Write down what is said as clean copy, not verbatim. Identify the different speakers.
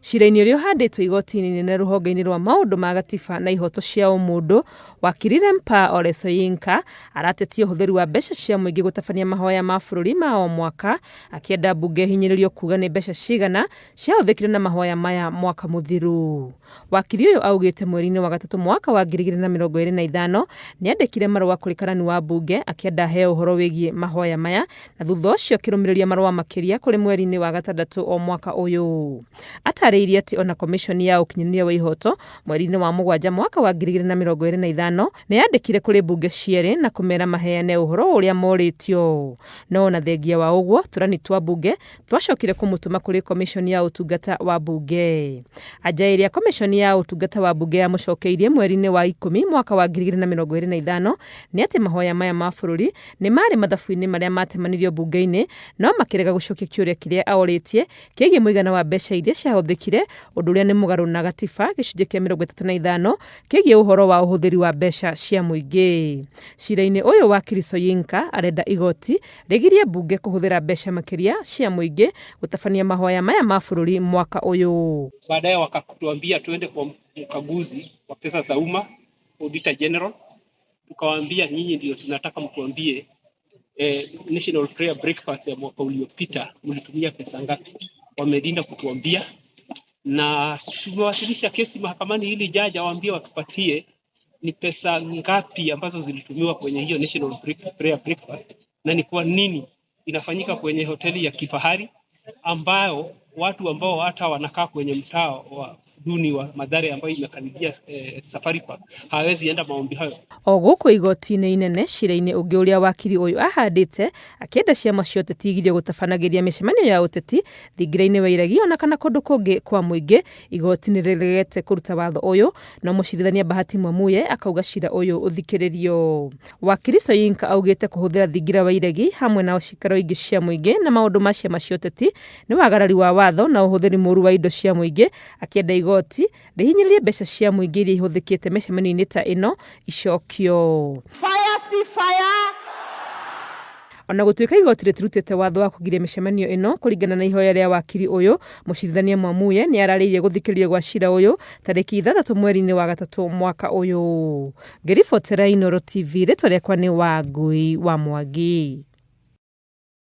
Speaker 1: Cira-inĩ ũrĩa ũhandĩtwo igoti-inĩ inene rũhonge-inĩ rwa maũndũ ma gatiba na ihoto cia ũmũndũ, wakiri Lempa Ole Soyinka aratetia ũhũthĩri wa mbeca cia mũingĩ gũtabania mahoya ma bũrũri ma o mwaka, akĩenda mbunge hinyĩrĩrio kuga nĩ mbeca cigana ciahũthĩkire na mahoya maya mwaka mũthiru. Wakiri ũyũ augĩte mweri-inĩ wa gatatũ mwaka wa 2025 nĩandĩkire marũa kũrĩ karani wa mbunge akĩenda heo ũhoro wĩgiĩ mahoya maya, na thutha ũcio akĩrũmĩrĩria marũa makĩria kũrĩ mweri-inĩ wa gatandatũ o mwaka ũyũ. Atarĩirie atĩ ona komishoni ya ũkinyanĩria wa ihoto mweri-inĩ wa mũgwanja mwaka wa 2025 nĩyandĩkire kũrĩ mbunge cierĩ na kũmera maheane ũhoro ũrĩa morĩtio. No ona thengia wa ũguo, tũrani twa mbunge twacokire kũmũtũma kũrĩ komishoni ya ũtungata wa mbunge. Anja ĩrĩa komishoni ya ũtungata wa mbunge yamũcokeirie mweri-inĩ wa 10 mwaka wa 2025 nĩ atĩ mahoya maya ma bũrũri nĩ marĩ mathabu-inĩ marĩa matemanirio mbunge-inĩ, no makĩrega gũcokia kĩũria kĩrĩa orĩtie kĩgiĩ mũigana wa mbeca iria ciahũthĩkire, ũndũ ũrĩa nĩ mũgarũ na gatiba gĩcunjĩ kĩa 35 kĩgiĩ ũhoro wa ũhũthĩri wa mbeca cia mũingĩ. Cira-inĩ ũyũ wakiri Soyinka arenda igoti rĩgirie mbunge kũhũthĩra mbeca makĩria cia mũingĩ gũtabania mahoya maya ma bũrũri mwaka ũyũ.
Speaker 2: Baadaye wakatuambia tuende kwa mkaguzi wa pesa za umma, Auditor General. Tukawaambia nyinyi ndio tunataka mtuambie National Prayer Breakfast ya mwaka uliopita mlitumia pesa ngapi. Wamelinda kutuambia, na tumewasilisha kesi mahakamani ili jaji awaambie watupatie ni pesa ngapi ambazo zilitumiwa kwenye hiyo National Prayer Breakfast, na ni kwa nini inafanyika kwenye hoteli ya kifahari ambayo watu ambao hata wanakaa kwenye mtaa wa duni wa Mathare ambayo imekaribia Safari Park hawezi enda maombi hayo.
Speaker 1: O gũkũ igoti-inĩ inene, cira-inĩ ũngĩ ũrĩa wakiri ũyũ ahandĩte akĩenda ciama cia ũteti igirio gũtabanagĩria mĩcemanio ya ũteti thingira-inĩ wa iregi ona kana kũndũ kũngĩ kwa mũingĩ, igoti nĩrĩregete kũruta watho ũyũ, no mũcirithania Bahati Mwamuye akauga cira ũyũ ũthikĩrĩrio. Wakiri Soyinka augĩte kũhũthĩra thingira wa iregi hamwe na cikaro ingĩ cia mũingĩ na maũndũ ma ciama cia ũteti nĩ wagarari wa watho na ũhũthĩri mũru wa indo cia mũingĩ, akĩenda igoti rĩhinyĩrĩrie mbeca cia mũingĩ iria ihũthĩkĩte mĩcemanio-inĩ ta ĩno icokio.
Speaker 3: Fire si fire.
Speaker 1: Ona gũtuĩka igoti rĩtirutĩte watho wa kũgiria mĩcemanio ĩno kũringana na ihoya rĩa wakiri ũyũ, mũcirithania Mwamuye nĩ ararĩirie gũthikĩrĩrio gwa cira ũyũ tarĩki 3 mweri-inĩ wa gatatũ mwaka ũyũ. Ngĩribotera Inooro TV, rĩtwa rĩakwa nĩ Wangui wa Mwangi.